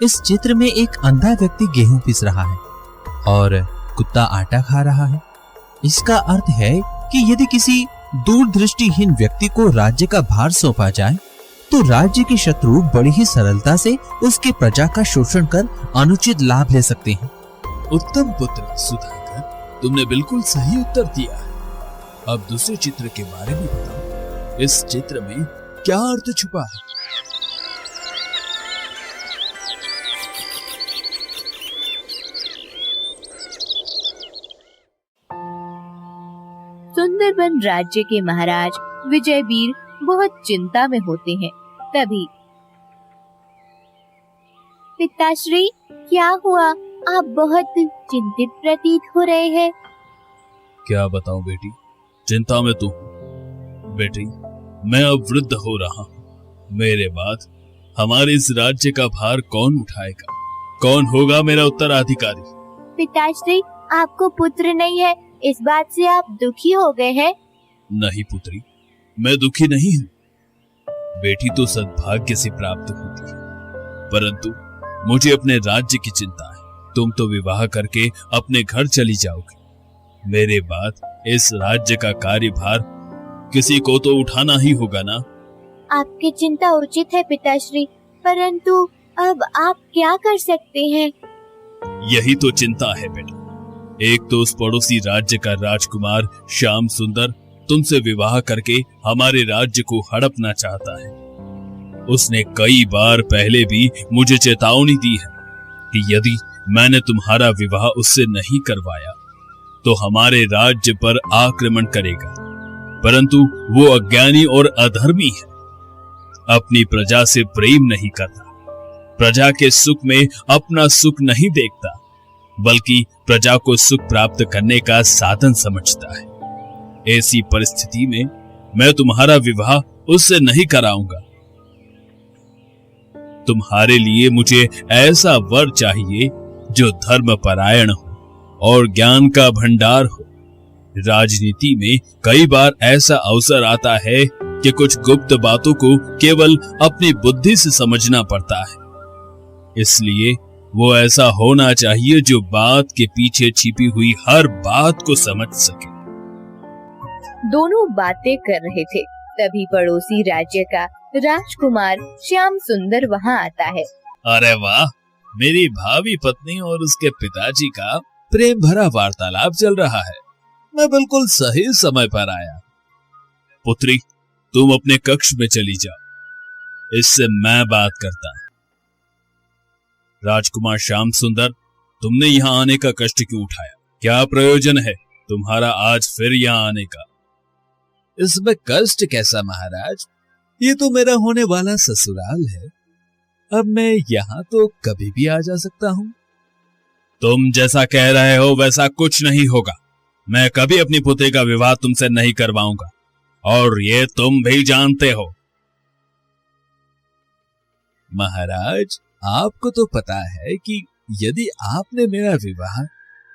इस चित्र में एक अंधा व्यक्ति गेहूं पीस रहा है और कुत्ता आटा खा रहा है। इसका अर्थ है कि यदि किसी दूरदृष्टिहीन व्यक्ति को राज्य का भार सौंपा जाए तो राज्य के शत्रु बड़ी ही सरलता से उसके प्रजा का शोषण कर अनुचित लाभ ले सकते हैं। उत्तम पुत्र सुधाकर, तुमने बिल्कुल सही उत्तर दिया है। अब दूसरे चित्र के बारे में बताओ। इस चित्र में क्या अर्थ छुपा है? सुंदरबन राज्य के महाराज विजयवीर बहुत चिंता में होते हैं। तभी पिताश्री, क्या हुआ? आप बहुत चिंतित प्रतीत हो रहे हैं। क्या बताऊं बेटी, चिंता में तो हूं। बेटी, मैं अब वृद्ध हो रहा हूं। मेरे बाद हमारे इस राज्य का भार कौन उठाएगा? कौन होगा मेरा उत्तराधिकारी? पिताश्री, आपको पुत्र नहीं है, इस बात से आप दुखी हो गए हैं? नहीं पुत्री, मैं दुखी नहीं हूँ। बेटी तो सद्भाग्य से प्राप्त होती है, परंतु मुझे अपने राज्य की चिंता है। तुम तो विवाह करके अपने घर चली जाओगे। मेरे बाद इस राज्य का कार्यभार किसी को तो उठाना ही होगा ना। आपकी चिंता उचित है पिताश्री, परंतु अब आप क्या कर सकते हैं? यही तो चिंता है बेटा। एक तो उस पड़ोसी राज्य का राजकुमार श्याम सुंदर तुमसे विवाह करके हमारे राज्य को हड़पना चाहता है। उसने कई बार पहले भी मुझे चेतावनी दी है कि यदि मैंने तुम्हारा विवाह उससे नहीं करवाया तो हमारे राज्य पर आक्रमण करेगा। परंतु वो अज्ञानी और अधर्मी है। अपनी प्रजा से प्रेम नहीं करता, प्रजा के सुख में अपना सुख नहीं देखता, बल्कि प्रजा को सुख प्राप्त करने का साधन समझता है। ऐसी परिस्थिति में मैं तुम्हारा विवाह उससे नहीं कराऊंगा। तुम्हारे लिए मुझे ऐसा वर चाहिए जो धर्म परायण हो और ज्ञान का भंडार हो। राजनीति में कई बार ऐसा अवसर आता है कि कुछ गुप्त बातों को केवल अपनी बुद्धि से समझना पड़ता है। इसलिए वो ऐसा होना चाहिए जो बात के पीछे छिपी हुई हर बात को समझ सके। दोनों बातें कर रहे थे, तभी पड़ोसी राज्य का राजकुमार श्याम सुंदर वहां आता है। अरे वाह, मेरी भावी पत्नी और उसके पिताजी का प्रेम भरा वार्तालाप चल रहा है। मैं बिल्कुल सही समय पर आया। पुत्री, तुम अपने कक्ष में चली जाओ, इससे मैं बात करता हूं। राजकुमार श्याम सुंदर, तुमने यहाँ आने का कष्ट क्यों उठाया? क्या प्रयोजन है तुम्हारा आज फिर यहाँ आने का? इसमें कष्ट कैसा महाराज? ये तो मेरा होने वाला ससुराल है। अब मैं यहाँ तो कभी भी आ जा सकता हूँ। तुम जैसा कह रहे हो वैसा कुछ नहीं होगा। मैं कभी अपनी पुत्री का विवाह तुमसे नहीं करवाऊंगा, और ये तुम भी जानते हो। महाराज, आपको तो पता है कि यदि आपने मेरा विवाह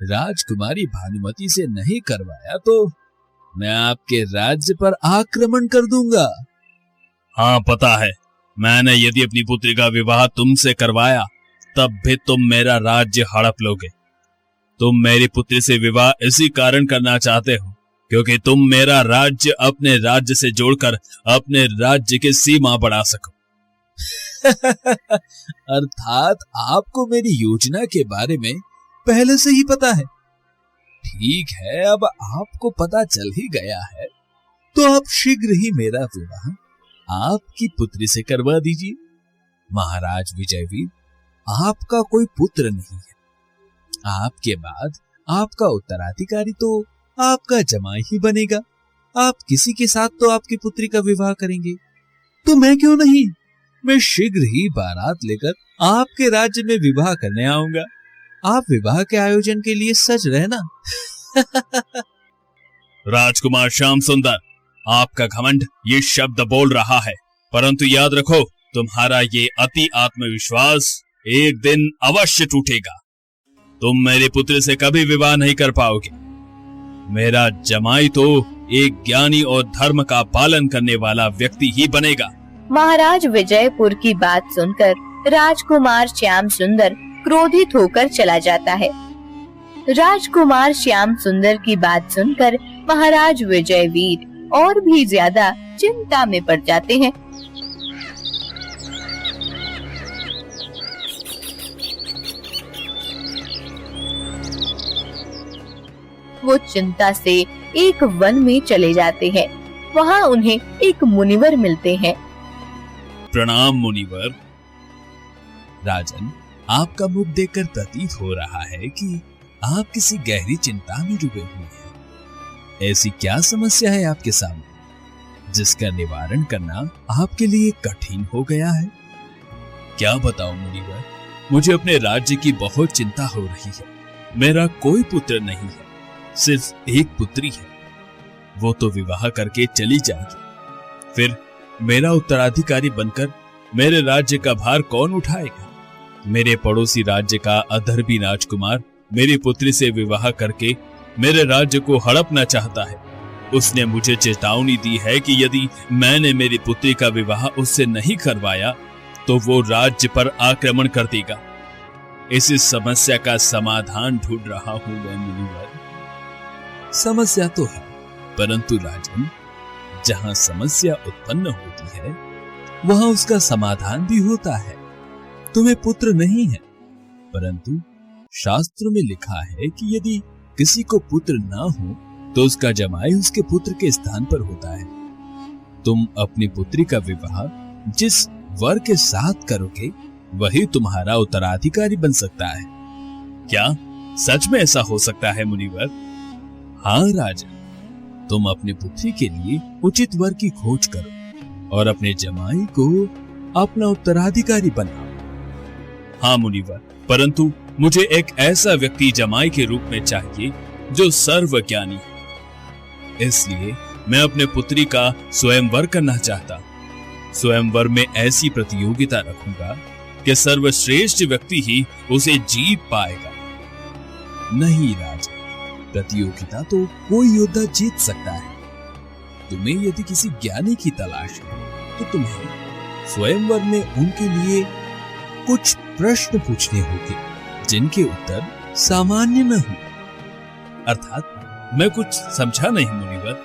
राजकुमारी भानुमति से नहीं करवाया तो मैं आपके राज्य पर आक्रमण कर दूंगा। हाँ, पता है। मैंने यदि अपनी पुत्री का विवाह तुमसे करवाया तब भी तुम मेरा राज्य हड़प लोगे। तुम मेरी पुत्री से विवाह इसी कारण करना चाहते हो क्योंकि तुम मेरा राज्य अपने राज्य से जोड़कर अपने राज्य की सीमा बढ़ा सको। अर्थात आपको मेरी योजना के बारे में पहले से ही पता है। ठीक है, अब आपको पता चल ही गया है तो आप शीघ्र ही मेरा विवाह आपकी पुत्री से करवा दीजिए। महाराज विजयवीर, आपका कोई पुत्र नहीं है। आपके बाद आपका उत्तराधिकारी तो आपका जमाई ही बनेगा। आप किसी के साथ तो आपकी पुत्री का विवाह करेंगे, तो मैं क्यों नहीं? मैं शीघ्र ही बारात लेकर आपके राज्य में विवाह करने आऊंगा। आप विवाह के आयोजन के लिए सज रहना। राजकुमार श्याम सुंदर, आपका घमंड ये शब्द बोल रहा है, परंतु याद रखो, तुम्हारा ये अति आत्मविश्वास एक दिन अवश्य टूटेगा। तुम मेरी पुत्री से कभी विवाह नहीं कर पाओगे। मेरा जमाई तो एक ज्ञानी और धर्म का पालन करने वाला व्यक्ति ही बनेगा। महाराज विजयपुर की बात सुनकर राजकुमार श्याम सुंदर क्रोधित होकर चला जाता है। राजकुमार श्याम सुंदर की बात सुनकर महाराज विजयवीर और भी ज्यादा चिंता में पड़ जाते हैं। वो चिंता से एक वन में चले जाते हैं। वहाँ उन्हें एक मुनिवर मिलते हैं। प्रणाम मुनिवर। राजन, आपका मुख देखकर प्रतीत हो रहा है कि आप किसी गहरी चिंता में डूबे हुए हैं। ऐसी क्या समस्या है आपके सामने जिसका निवारण करना आपके लिए कठिन हो गया है? क्या बताऊं मुनिवर, मुझे अपने राज्य की बहुत चिंता हो रही है। मेरा कोई पुत्र नहीं है, सिर्फ एक पुत्री है। वो तो विवाह करके चली जाएगी, फिर मेरा उत्तराधिकारी बनकर मेरे राज्य का भार कौन उठाएगा? मेरे पड़ोसी राज्य का अधर्मी राजकुमार मेरी पुत्री से विवाह करके मेरे राज्य को हड़पना चाहता है। उसने मुझे चेतावनी दी है कि यदि मैंने मेरी पुत्री का विवाह उससे नहीं करवाया तो वो राज्य पर आक्रमण कर देगा। इस समस्या का समाधान ढूंढ रहा हूं मैं मुनिवर। समस्या तो है, परंतु राजन, जहां समस्या उत्पन्न होती है वहां उसका समाधान भी होता है। तुम्हें पुत्र नहीं है, परंतु शास्त्र में लिखा है कि यदि किसी को पुत्र ना हो तो उसका जमाई उसके पुत्र के स्थान पर होता है। तुम अपनी पुत्री का विवाह जिस वर के साथ करोगे वही तुम्हारा उत्तराधिकारी बन सकता है। क्या सच में ऐसा हो सकता है मुनिवर? हाँ राजन, तुम अपनी पुत्री के लिए उचित वर की खोज करो और अपने जमाई को अपना उत्तराधिकारी बनाओ। हाँ मुनिवर, परंतु मुझे एक ऐसा व्यक्ति जमाई के रूप में चाहिए जो सर्वज्ञानी है। इसलिए मैं अपने पुत्री का स्वयंवर करना चाहता हूं। स्वयंवर में ऐसी प्रतियोगिता रखूंगा कि सर्वश्रेष्ठ व्यक्ति ही उसे जीत पाएगा। नहीं राजा, प्रतियोगिता तो कोई योद्धा जीत सकता है। तुम्हें यदि किसी ज्ञानी की तलाश है तो तुम्हें स्वयंवर में उनके लिए कुछ प्रश्न पूछने होंगे जिनके उत्तर सामान्य न हो। अर्थात मैं कुछ समझा नहीं मुनिवर।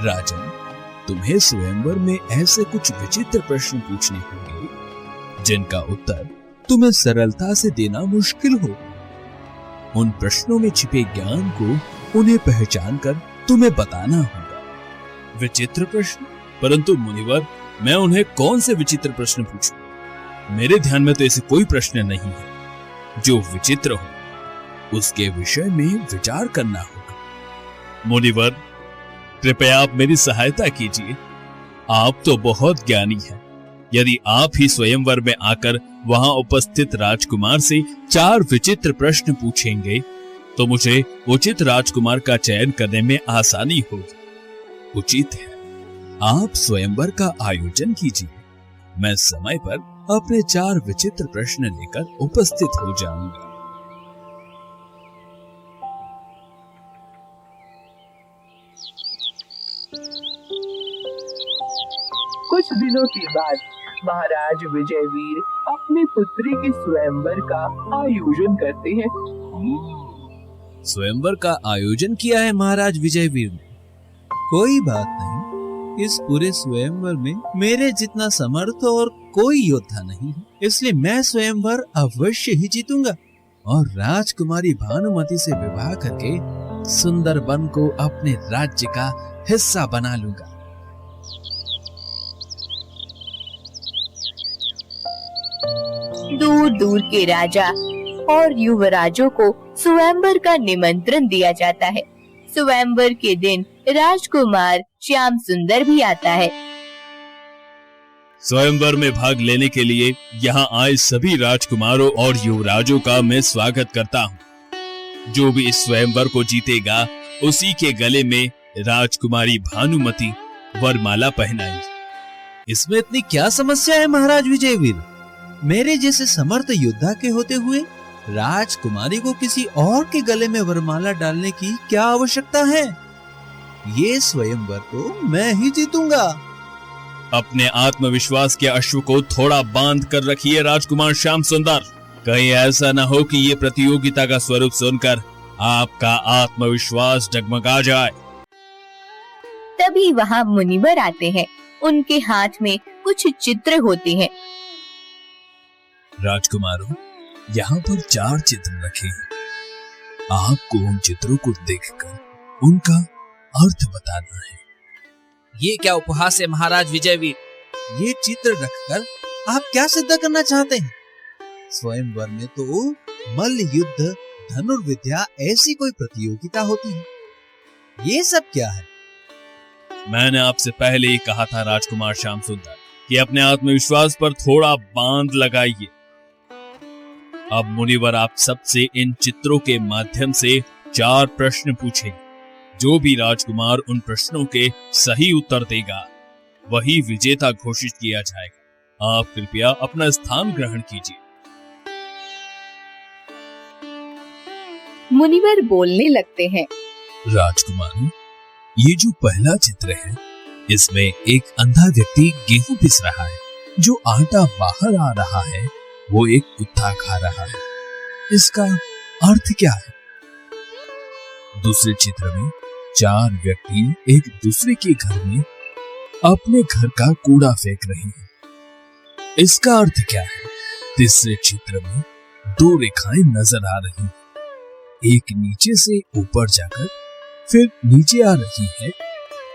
राजन, तुम्हें स्वयंवर में ऐसे कुछ विचित्र प्रश्न पूछने होंगे जिनका उत्तर तुम्हें सरलता से देना मुश्किल हो। उन प्रश्नों में छिपे ज्ञान को उन्हें पहचान कर तुम्हें बताना होगा। विचित्र प्रश्न? परंतु मुनिवर, मैं उन्हें कौन से विचित्र प्रश्न पूछूं? मेरे ध्यान में तो ऐसे कोई प्रश्न नहीं है। जो विचित्र हो उसके विषय में विचार करना होगा। मुनिवर, कृपया आप मेरी सहायता कीजिए। आप तो बहुत ज्ञानी हैं। यदि आप ही स्वयंवर में आकर वहां उपस्थित राजकुमार से 4 विचित्र प्रश्न पूछेंगे तो मुझे उचित राजकुमार का चयन करने में आसानी होगी। उचित है, आप स्वयंवर का आयोजन कीजिए। मैं समय पर अपने 4 विचित्र प्रश्न लेकर उपस्थित हो जाऊंगा। कुछ दिनों के बाद महाराज विजयवीर अपनी पुत्री के स्वयंवर का आयोजन करते हैं। स्वयंवर का आयोजन किया है महाराज विजयवीर ने। कोई बात नहीं, इस पूरे स्वयंवर में मेरे जितना समर्थ और कोई योद्धा नहीं है, इसलिए मैं स्वयंवर अवश्य ही जीतूंगा और राजकुमारी भानुमति से विवाह करके सुंदरबन को अपने राज्य का हिस्सा बना लूंगा। दूर दूर के राजा और युवराजों को स्वयंवर का निमंत्रण दिया जाता है। स्वयंवर के दिन राजकुमार श्याम सुंदर भी आता है। स्वयंवर में भाग लेने के लिए यहाँ आए सभी राजकुमारों और युवराजों का मैं स्वागत करता हूँ। जो भी इस स्वयंवर को जीतेगा उसी के गले में राजकुमारी भानुमति वरमाला पहनाएगी। इसमें इतनी क्या समस्या है महाराज विजयवीर? मेरे जैसे समर्थ योद्धा के होते हुए राजकुमारी को किसी और के गले में वरमाला डालने की क्या आवश्यकता है? ये स्वयंवर तो मैं ही जीतूंगा। अपने आत्मविश्वास के अश्व को थोड़ा बांध कर रखिए राजकुमार श्याम सुंदर। कहीं ऐसा न हो कि ये प्रतियोगिता का स्वरूप सुनकर आपका आत्मविश्वास डगमगा जाए। तभी वहाँ मुनिवर आते हैं। उनके हाथ में कुछ चित्र होते हैं। राजकुमारों, यहाँ पर 4 चित्र रखे हैं। आपको उन चित्रों को देखकर उनका अर्थ बताना है। ये क्या उपहास है महाराज विजयवीर? ये चित्र रखकर आप क्या सिद्ध करना चाहते हैं? स्वयंवर में तो मल्ल युद्ध, धनुर्विद्या ऐसी कोई प्रतियोगिता होती है। ये सब क्या है? मैंने आपसे पहले ही कहा था राजकुमार श्याम सुंदर कि अपने आत्मविश्वास पर थोड़ा बांध लगाइए। अब मुनिवर आप सबसे इन चित्रों के माध्यम से 4 प्रश्न पूछेंगे। जो भी राजकुमार उन प्रश्नों के सही उत्तर देगा वही विजेता घोषित किया जाएगा। आप कृपया अपना स्थान ग्रहण कीजिए। मुनिवर बोलने लगते हैं। राजकुमार, ये जो पहला चित्र है, इसमें एक अंधा व्यक्ति गेहूं पिस रहा है। जो आटा बाहर आ रहा है वो एक कुत्ता खा रहा है। इसका अर्थ क्या है? दूसरे चित्र में 4 व्यक्ति एक दूसरे के घर में अपने घर का कूड़ा फेंक रहे हैं। इसका अर्थ क्या है? तीसरे चित्र में 2 रेखाएं नजर आ रही हैं। एक नीचे से ऊपर जाकर फिर नीचे आ रही है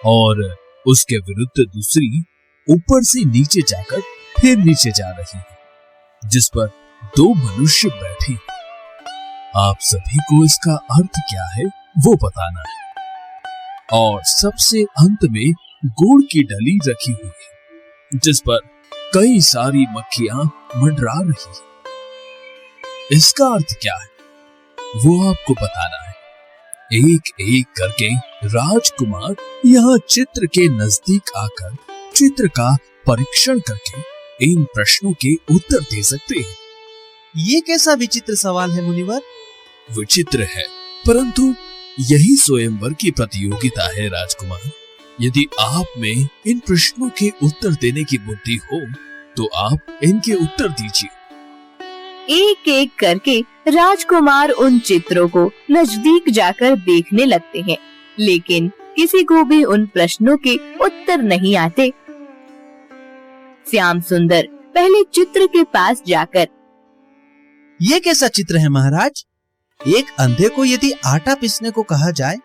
और उसके विरुद्ध दूसरी ऊपर से नीचे जाकर फिर नीचे जा रही है, जिस पर 2 मनुष्य बैठे। आप सभी को इसका अर्थ क्या है वो बताना है। और सबसे अंत में गुड़ की डली रखी हुई है, जिस पर कई सारी मक्खियां मंडरा रही हैं। इसका अर्थ क्या है वो आपको बताना है। एक एक करके राजकुमार यहाँ चित्र के नजदीक आकर चित्र का परीक्षण करके इन प्रश्नों के उत्तर दे सकते हैं। ये कैसा विचित्र सवाल है मुनिवर? विचित्र है, परंतु यही स्वयंवर की प्रतियोगिता है राजकुमार। यदि आप में इन प्रश्नों के उत्तर देने की बुद्धि हो तो आप इनके उत्तर दीजिए। एक एक करके राजकुमार उन चित्रों को नजदीक जाकर देखने लगते हैं, लेकिन किसी को भी उन प्रश्नों के उत्तर नहीं आते। श्याम सुंदर पहले चित्र के पास जाकर, ये कैसा चित्र है महाराज? एक अंधे को यदि आटा पीसने को कहा जाए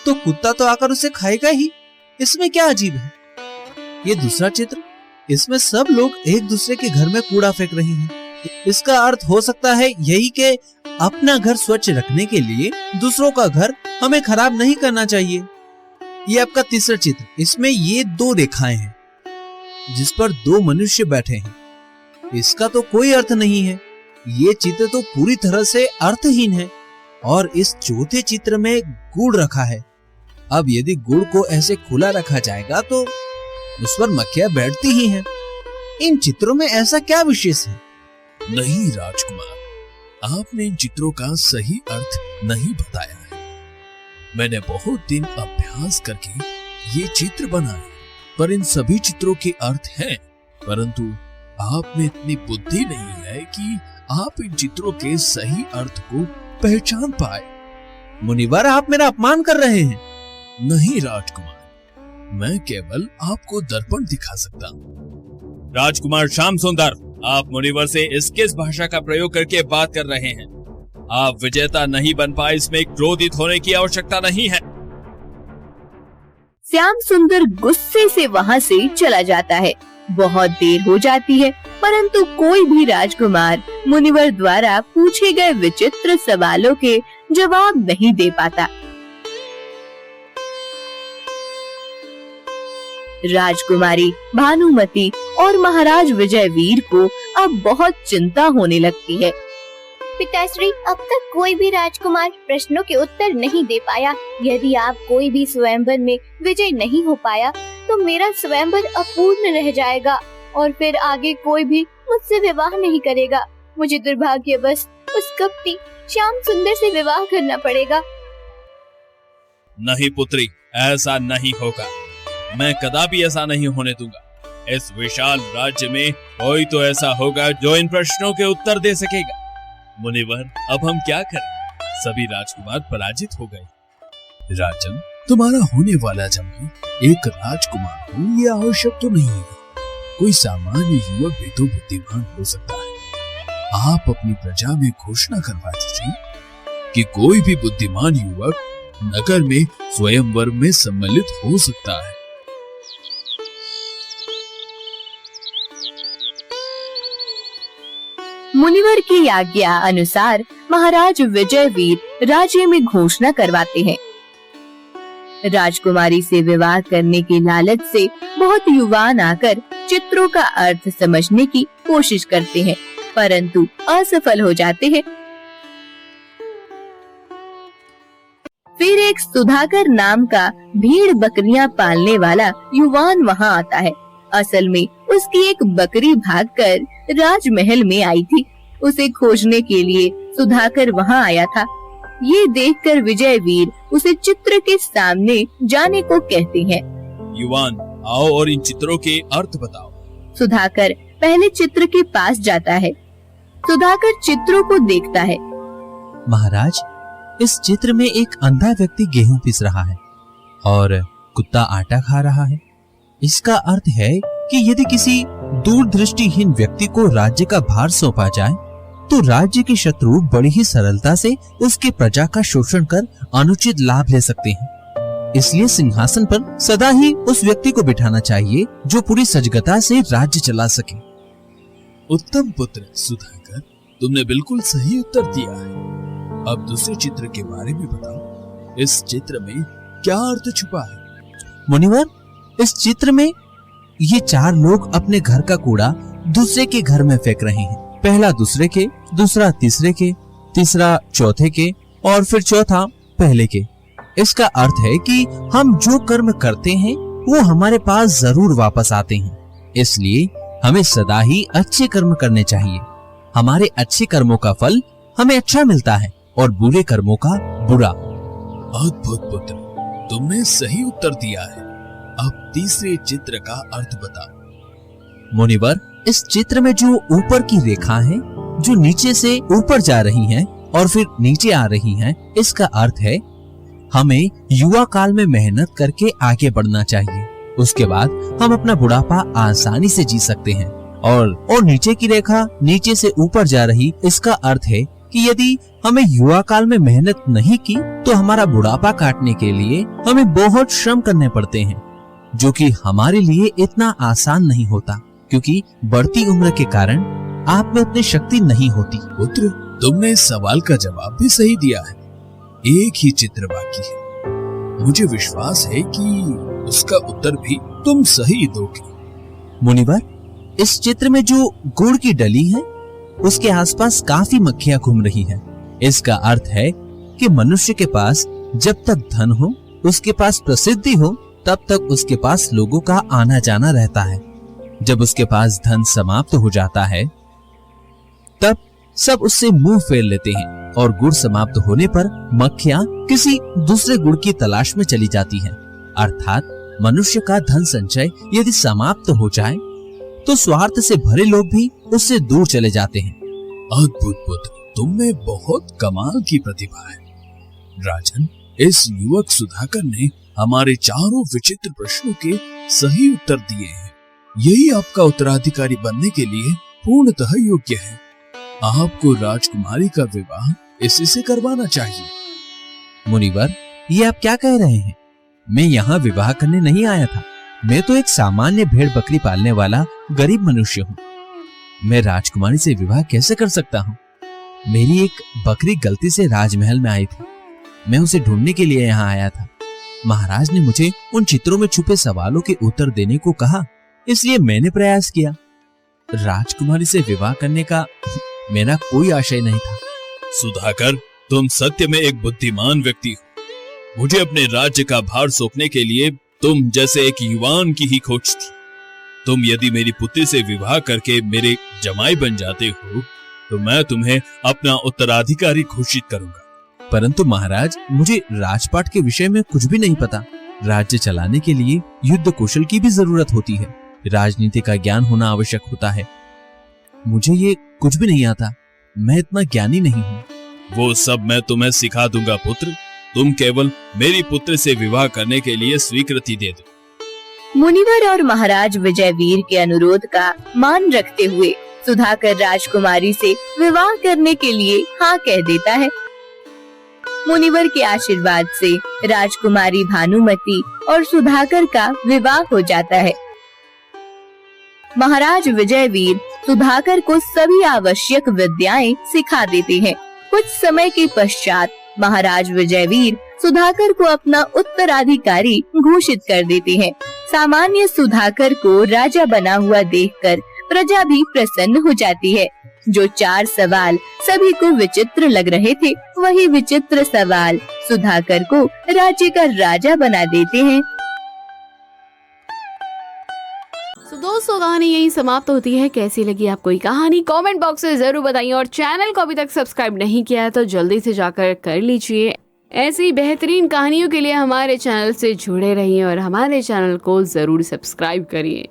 तो कुत्ता तो आकर उसे खाएगा ही। इसमें क्या अजीब है? ये दूसरा चित्र, इसमें सब लोग एक दूसरे के घर में कूड़ा फेंक रहे हैं। इसका अर्थ हो सकता है यही कि अपना घर स्वच्छ रखने के लिए दूसरों का घर हमें खराब नहीं करना चाहिए। ये आपका तीसरा चित्र, इसमें ये 2 रेखाएं हैं जिस पर 2 मनुष्य बैठे हैं। इसका तो कोई अर्थ नहीं है। ये चित्र तो पूरी तरह से अर्थहीन है। और इस चौथे चित्र में गुड़ रखा है। अब यदि गुड़ को ऐसे खुला रखा जाएगा तो उस पर मक्खियां बैठती ही हैं। इन चित्रों में ऐसा क्या विशेष है? नहीं राजकुमार, आपने इन चित्रों का सही अर्थ नहीं बताया है। मैंने बहुत दिन अभ्यास करके ये चित्र बनाए, पर इन सभी चित्रों के अर्थ हैं, परंतु आप में इतनी बुद्धि नहीं है कि आप इन चित्रों के सही अर्थ को पहचान पाए। मुनिवर, आप मेरा अपमान कर रहे हैं। नहीं राजकुमार, मैं केवल आपको दर्पण दिखा सकता हूँ। राजकुमार श्याम सुंदर, आप मुनिवर से इस किस भाषा का प्रयोग करके बात कर रहे हैं? आप विजेता नहीं बन पाए, इसमें क्रोधित होने की आवश्यकता नहीं है। श्याम सुंदर गुस्से से वहाँ से चला जाता है। बहुत देर हो जाती है, परंतु कोई भी राजकुमार मुनिवर द्वारा पूछे गए विचित्र सवालों के जवाब नहीं दे पाता। राजकुमारी भानुमति और महाराज विजयवीर को अब बहुत चिंता होने लगती है। पिताश्री, अब तक कोई भी राजकुमार प्रश्नों के उत्तर नहीं दे पाया। यदि आप कोई भी स्वयंवर में विजय नहीं हो पाया तो मेरा स्वयंवर अपूर्ण रह जाएगा और फिर आगे कोई भी मुझसे विवाह नहीं करेगा। मुझे दुर्भाग्यवश उस कपटी श्याम सुंदर से विवाह करना पड़ेगा। नहीं पुत्री, ऐसा नहीं होगा। मैं कदापि ऐसा नहीं होने दूंगा। इस विशाल राज्य में कोई तो ऐसा होगा जो इन प्रश्नों के उत्तर दे सकेगा। मुनिवर, अब हम क्या करें? सभी राजकुमार पराजित हो गए। राजन, तुम्हारा होने वाला जमाई एक राजकुमार हो ये आवश्यक तो नहीं है। कोई सामान्य युवक भी तो बुद्धिमान हो सकता है। आप अपनी प्रजा में घोषणा करवा दीजिए कि कोई भी बुद्धिमान युवक नगर में स्वयंवर में सम्मिलित हो सकता है। मुनिवर की आज्ञा अनुसार महाराज विजयवीर राज्य में घोषणा करवाते हैं। राजकुमारी से विवाह करने के लालच से बहुत युवान आकर चित्रों का अर्थ समझने की कोशिश करते हैं, परंतु असफल हो जाते हैं। फिर एक सुधाकर नाम का भेड़ बकरियां पालने वाला युवान वहां आता है। असल में उसकी एक बकरी भागकर राजमहल में आई थी। उसे खोजने के लिए सुधाकर वहां आया था। ये देखकर विजयवीर उसे चित्र के सामने जाने को कहते हैं। युवान, आओ और इन चित्रों के अर्थ बताओ। सुधाकर पहले चित्र के पास जाता है। सुधाकर चित्रों को देखता है। महाराज, इस चित्र में एक अंधा व्यक्ति गेहूं पीस रहा है और कुत्ता आटा खा रहा है। इसका अर्थ है कि यदि किसी दूरदृष्टिहीन व्यक्ति को राज्य का भार सौंपा जाए तो राज्य के शत्रु बड़ी ही सरलता से उसके प्रजा का शोषण कर अनुचित लाभ ले सकते हैं। इसलिए सिंहासन पर सदा ही उस व्यक्ति को बिठाना चाहिए जो पूरी सजगता से राज्य चला सके। उत्तम पुत्र सुधाकर, तुमने बिल्कुल सही उत्तर दिया है। अब दूसरे चित्र के बारे में बताओ। इस चित्र में क्या अर्थ छुपा है? मुनिवर, इस चित्र में ये 4 लोग अपने घर का कूड़ा दूसरे के घर में फेंक रहे हैं। पहला दूसरे के, दूसरा तीसरे के, तीसरा चौथे के और फिर चौथा पहले के। इसका अर्थ है कि हम जो कर्म करते हैं वो हमारे पास जरूर वापस आते हैं। इसलिए हमें सदा ही अच्छे कर्म करने चाहिए। हमारे अच्छे कर्मों का फल हमें अच्छा मिलता है और बुरे कर्मों का बुरा। अद्भुत पुत्र, तुमने सही उत्तर दिया है। अब तीसरे चित्र का अर्थ बताओ। मुनिवर, इस चित्र में जो ऊपर की रेखा है जो नीचे से ऊपर जा रही है और फिर नीचे आ रही है, इसका अर्थ है हमें युवा काल में मेहनत करके आगे बढ़ना चाहिए। उसके बाद हम अपना बुढ़ापा आसानी से जी सकते हैं। और नीचे की रेखा नीचे से ऊपर जा रही, इसका अर्थ है कि यदि हमें युवा काल में मेहनत नहीं की तो हमारा बुढ़ापा काटने के लिए हमें बहुत श्रम करने पड़ते हैं, जो कि हमारे लिए इतना आसान नहीं होता, क्योंकि बढ़ती उम्र के कारण आप में उतनी शक्ति नहीं होती। पुत्र, तुमने इस सवाल का जवाब भी सही दिया है। एक ही चित्र बाकी है। मुझे विश्वास है कि उसका उत्तर भी तुम सही दोगे। मुनिवर, इस चित्र में जो गुड़ की डली है उसके आसपास काफी मक्खियां घूम रही हैं। इसका अर्थ है कि मनुष्य के पास जब तक धन हो, उसके पास प्रसिद्धि हो, तब तक उसके पास लोगों का आना जाना रहता है। जब उसके पास धन समाप्त हो जाता है तब सब उससे मुंह फेर लेते हैं और गुड़ समाप्त होने पर मक्खियां किसी दूसरे गुड़ की तलाश में चली जाती हैं। अर्थात मनुष्य का धन संचय यदि समाप्त हो जाए तो स्वार्थ से भरे लोग भी उससे दूर चले जाते हैं। अद्भुत पुत्र, तुमने बहुत कमाल की प्रतिभा है। राजन, इस युवक सुधाकर ने हमारे चारों विचित्र प्रश्नों के सही उत्तर दिए हैं। यही आपका उत्तराधिकारी बनने के लिए पूर्णतः योग्य है। आपको राजकुमारी का विवाह इसी से करवाना चाहिए। मुनिवर, ये आप क्या कह रहे हैं? मैं यहाँ विवाह करने नहीं आया था। मैं तो एक सामान्य भेड़ बकरी पालने वाला गरीब मनुष्य हूँ। मैं राजकुमारी से विवाह कैसे कर सकता हूँ? मेरी एक बकरी गलती से राजमहल में आई थी। मैं उसे ढूंढने के लिए यहाँ आया था। महाराज ने मुझे उन चित्रों में छुपे सवालों के उत्तर देने को कहा, इसलिए मैंने प्रयास किया। राजकुमारी से विवाह करने का मेरा कोई आशय नहीं था। सुधाकर, तुम सत्य में एक बुद्धिमान व्यक्ति हो। मुझे अपने राज्य का भार सौंपने के लिए तुम जैसे एक युवान की ही खोज थी। तुम यदि मेरी पुत्री से विवाह करके मेरे जमाई बन जाते हो तो मैं तुम्हें अपना उत्तराधिकारी घोषित करूंगा। परंतु महाराज, मुझे राजपाट के विषय में कुछ भी नहीं पता। राज्य चलाने के लिए युद्ध कौशल की भी जरूरत होती है। राजनीति का ज्ञान होना आवश्यक होता है। मुझे ये कुछ भी नहीं आता, मैं इतना ज्ञानी नहीं हूँ। वो सब मैं तुम्हें सिखा दूंगा पुत्र, तुम केवल मेरी पुत्र से विवाह करने के लिए स्वीकृति दे दो। मुनिवर और महाराज विजयवीर के अनुरोध का मान रखते हुए सुधाकर राजकुमारी से विवाह करने के लिए हाँ कह देता है। मुनिवर के आशीर्वाद से राजकुमारी भानुमति और सुधाकर का विवाह हो जाता है। महाराज विजयवीर सुधाकर को सभी आवश्यक विद्याएं सिखा देते हैं। कुछ समय के पश्चात महाराज विजयवीर सुधाकर को अपना उत्तराधिकारी घोषित कर देते हैं। सामान्य सुधाकर को राजा बना हुआ देखकर प्रजा भी प्रसन्न हो जाती है। जो 4 सवाल सभी को विचित्र लग रहे थे, वही विचित्र सवाल सुधाकर को राज्य का राजा बना देते हैं। तो दोस्तों, कहानी यही समाप्त होती है। कैसी लगी आपको ये कहानी कमेंट बॉक्स में जरूर बताइए, और चैनल को अभी तक सब्सक्राइब नहीं किया है तो जल्दी से जाकर कर लीजिए। ऐसी बेहतरीन कहानियों के लिए हमारे चैनल से जुड़े रहिए और हमारे चैनल को जरूर सब्सक्राइब करिए।